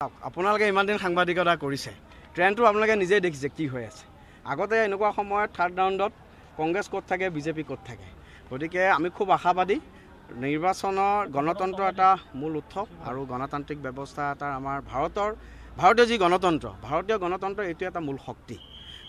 আপোনালোকে ইমান দিন সাংবাদিকতা কৰিছে ট্ৰেণ্ডটো আপোনালোকে নিজেই দেখিছে কি হৈ আছে আগতে এনেকুৱা সময়ত থাৰ্ড ৰাউণ্ডত কংগ্ৰেছ ক'ত থাকে বিজেপি ক'ত থাকে গতিকে আমি খুব আশাবাদী নিৰ্বাচনৰ গণতন্ত্ৰ এটা মূল উৎসৱ আৰু গণতান্ত্ৰিক ব্যৱস্থা এটা আমাৰ ভাৰতীয় যি ভাৰতীয় গণতন্ত্ৰ এইটো এটা মূল শক্তি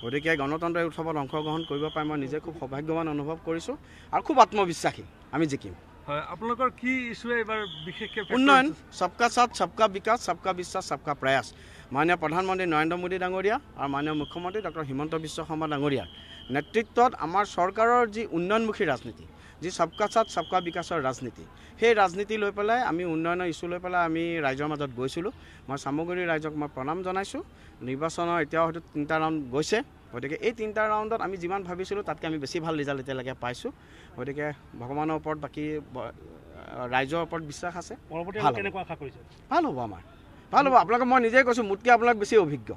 গতিকে গণতন্ত্ৰ এই উৎসৱত অংশগ্ৰহণ কৰিব পাই মই নিজে খুব সৌভাগ্যৱান অনুভৱ কৰিছোঁ আৰু খুব আত্মবিশ্বাসী আমি জিকিম হয় আপোনালোকৰ কি ইস্যু এবাৰ বিশেষকৈ উন্নয়ন সবকা সাথ সবকা বিকাশ সবকা বিশ্বাস সবকা প্ৰয়াস মাননীয় প্ৰধানমন্ত্ৰী নৰেন্দ্ৰ মোদী ডাঙৰীয়া আৰু মাননীয় মুখ্যমন্ত্ৰী ডক্টৰ হিমন্ত বিশ্ব শৰ্মা ডাঙৰীয়াৰ নেতৃত্বত আমাৰ চৰকাৰৰ যি উন্নয়নমুখী ৰাজনীতি যি সবকা সাথ সবকা বিকাশৰ ৰাজনীতি সেই ৰাজনীতি লৈ পেলাই আমি উন্নয়নৰ ইস্যু লৈ পেলাই আমি ৰাইজৰ মাজত গৈছিলোঁ মই চামগুৰি ৰাইজক মই প্ৰণাম জনাইছোঁ নিৰ্বাচনৰ এতিয়াও হয়তো 3টা ৰাউণ্ড গৈছে গতিকে এই 3টা ৰাউণ্ডত আমি যিমান ভাবিছিলোঁ তাতকৈ আমি বেছি ভাল ৰিজাল্ট এতিয়ালৈকে পাইছোঁ গতিকে ভগৱানৰ ওপৰত বাকী ৰাইজৰ ওপৰত বিশ্বাস আছে ভাল হ'ব আমাৰ ভাল হ'ব আপোনালোকে মই নিজেই কৈছোঁ মোতকৈ আপোনালোক বেছি অভিজ্ঞ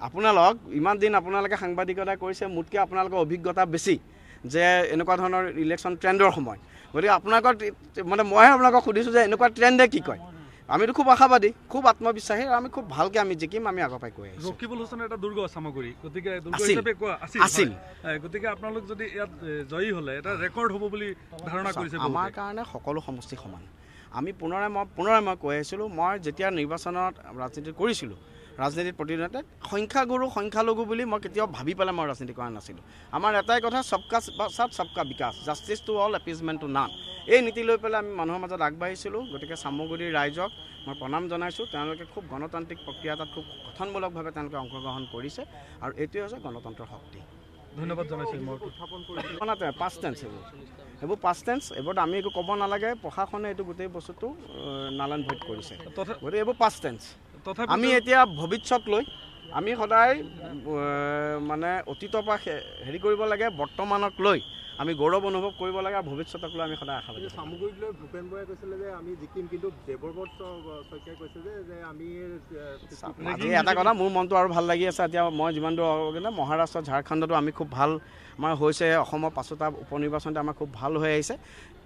আপোনালোক ইমান দিন আপোনালোকে সাংবাদিকতা কৰিছে মোতকৈ আপোনালোকৰ অভিজ্ঞতা বেছি যে এনেকুৱা ধৰণৰ ইলেকশ্যন ট্ৰেণ্ডৰ সময় গতিকে আপোনালোকৰ মানে মইহে আপোনালোকক সুধিছোঁ যে এনেকুৱা ট্ৰেণ্ডে কি কয় আমিতো খুব আশাবাদী খুব আত্মবিশ্বাসী আৰু আমি খুব ভালকৈ আমি জিকিম আমি আগৰ পৰাই কৈ আছোঁ ৰকিবুল হুছেইনৰ এটা দুৰ্গ চামগুৰি গতিকে দুৰ্গ হিচাপে কোৱা আছিল গতিকে আপোনালোক যদি ইয়াত জয়ী হ'লে এটা ৰেকৰ্ড হ'ব বুলি ধাৰণা কৰিছে আমাৰ কাৰণে সকলো সমষ্টি সমান আমি পুনৰাই মই কৈ আহিছিলোঁ মই যেতিয়া নিৰ্বাচনত ৰাজনীতি কৰিছিলোঁ ৰাজনীতিত প্ৰতিদিনতে সংখ্যালঘু বুলি মই কেতিয়াও ভাবি পেলাই মই ৰাজনীতি কৰা নাছিলোঁ আমাৰ এটাই কথা সবকা সাথ সবকা বিকাশ justice to all appeasement to none এই নীতি লৈ পেলাই আমি মানুহৰ মাজত আগবাঢ়িছিলোঁ গতিকে চামগুৰিৰ ৰাইজক মই প্ৰণাম জনাইছোঁ তেওঁলোকে খুব গণতান্ত্ৰিক প্ৰক্ৰিয়া এটাত খুব গঠনমূলকভাৱে তেওঁলোকে অংশগ্ৰহণ কৰিছে আৰু এইটোৱে হৈছে গণতন্ত্ৰৰ শক্তি ধন্যবাদ জনাইছোঁ মই উত্থাপন কৰিছোঁ পাষ্ট টেন্স এইবোৰ পাষ্ট টেন্স এইবোৰ আমি একো ক'ব নালাগে প্ৰশাসনে এইটো গোটেই বস্তুটো নালান ভইড কৰিছে গতিকে এইবোৰ পাষ্ট টেন্স আমি এতিয়া ভৱিষ্যত লৈ আমি সদায় মানে অতীতৰ পৰা হেৰি কৰিব লাগে বৰ্তমানক লৈ আমি গৌৰৱ অনুভৱ কৰিব লাগে আৰু ভৱিষ্যতক লৈ আমি সদায় আশাবাদী চামগুৰিত লৈ ভূপেন বৰাই কৈছিলে যে আমি জিকিম কিন্তু দেৱব্ৰত শইকীয়াই কৈছে যে আমি এটা কথা মোৰ মনটো আৰু ভাল লাগি আছে এতিয়া মই যিমান দূৰ মহাৰাষ্ট্ৰ ঝাৰখণ্ডতো আমি খুব ভাল আমাৰ হৈছে অসমৰ 5টা উপনিৰ্বাচনতে আমাৰ খুব ভাল হৈ আহিছে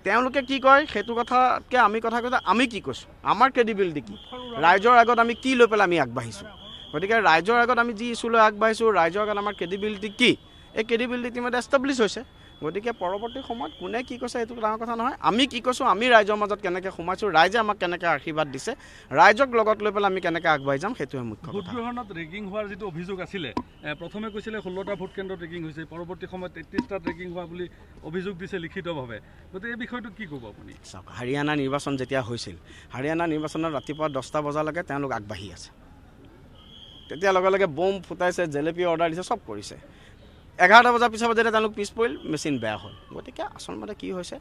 তেওঁলোকে কি কয় সেইটো কথাতকৈ আমি কথা কৈছোঁ আমি কি কৈছোঁ আমাৰ ক্ৰেডিবিলিটি কি ৰাইজৰ আগত আমি কি লৈ পেলাই আমি আগবাঢ়িছোঁ গতিকে ৰাইজৰ আগত আমি যি ইছ্যু লৈ আগবাঢ়িছোঁ ৰাইজৰ আগত আমাৰ ক্ৰেডিবিলিটি কি এই ক্ৰেডিবিলিটি মানে এষ্টাব্লিছ হৈছে গতিকে পৰৱৰ্তী সময়ত কোনে কি কৈছে এইটো ডাঙৰ কথা নহয় আমি কি কৈছোঁ আমি ৰাইজৰ মাজত কেনেকৈ সোমাইছোঁ ৰাইজে আমাক কেনেকৈ আশীৰ্বাদ দিছে ৰাইজক লগত লৈ পেলাই আমি কেনেকৈ আগবাঢ়ি যাম সেইটোৱে মুখ্য ভোট গ্ৰহণত ৰেগিং হোৱাৰ যিটো অভিযোগ আছিলে প্ৰথমে কৈছিলে 16টা ভোট কেন্দ্ৰত ৰেগিং হৈছে পৰৱৰ্তী সময়ত 33টাত ৰেগিং হোৱা বুলি অভিযোগ দিছে লিখিতভাৱে গতিকে এই বিষয়টো কি ক'ব আপুনি চাওক হাৰিয়ানা নিৰ্বাচন যেতিয়া হৈছিল হাৰিয়ানা নিৰ্বাচনত ৰাতিপুৱা 10টা বজালৈকে তেওঁলোক আগবাঢ়ি আছে তেতিয়া লগে লগে বম ফুটাইছে জেলেপি অৰ্ডাৰ দিছে চব কৰিছে 11টা বজাৰ পিছত যেতিয়া তেওঁলোক পিছ পৰিল মেচিন বেয়া হ'ল গতিকে আচলতে কি হৈছে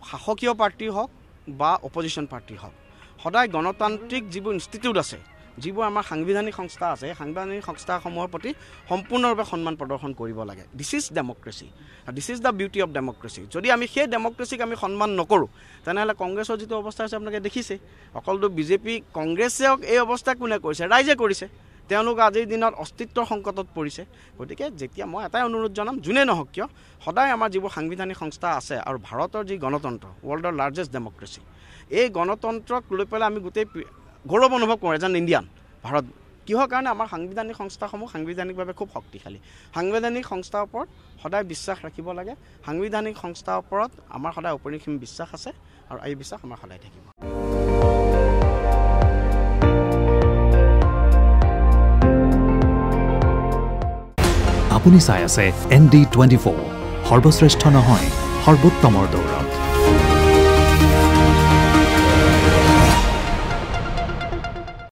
শাসকীয় পাৰ্টি হওক বা অপজিশ্যন পাৰ্টি হওক সদায় গণতান্ত্ৰিক যিবোৰ ইনষ্টিটিউট আছে যিবোৰ আমাৰ সাংবিধানিক সংস্থা আছে সেই সাংবিধানিক সংস্থাসমূহৰ প্ৰতি সম্পূৰ্ণৰূপে সন্মান প্ৰদৰ্শন কৰিব লাগে this is democracy this is the beauty of democracy যদি আমি সেই ডেমক্ৰেচিক আমি সন্মান নকৰোঁ তেনেহ'লে কংগ্ৰেছৰ যিটো অৱস্থা হৈছে আপোনালোকে দেখিছে অকলতো বিজেপি কংগ্ৰেছক এই অৱস্থা কোনে কৰিছে ৰাইজে কৰিছে তেওঁলোক আজিৰ দিনত অস্তিত্বৰ সংকটত পৰিছে গতিকে যেতিয়া মই এটাই অনুৰোধ জনাম যোনে নহওক কিয় সদায় আমাৰ যিবোৰ সাংবিধানিক সংস্থা আছে আৰু ভাৰতৰ যি গণতন্ত্ৰ ৱৰ্ল্ডৰ লাৰ্জেষ্ট ডেমক্ৰেচি এই গণতন্ত্ৰক লৈ পেলাই আমি গোটেই গৌৰৱ অনুভৱ কৰোঁ এজন ইণ্ডিয়ান ভাৰত কিহৰ কাৰণে আমাৰ সাংবিধানিক সংস্থাসমূহ সাংবিধানিকভাৱে খুব শক্তিশালী সাংবিধানিক সংস্থাৰ ওপৰত সদায় বিশ্বাস ৰাখিব লাগে সাংবিধানিক সংস্থাৰ ওপৰত আমাৰ সদায় অপৰিসীম বিশ্বাস আছে আৰু এই বিশ্বাস আমাৰ সদায় থাকিব আপুনি চাই আছে ND24 সৰ্বশ্ৰেষ্ঠ নহয় সৰ্বোত্তমৰ দৌৰত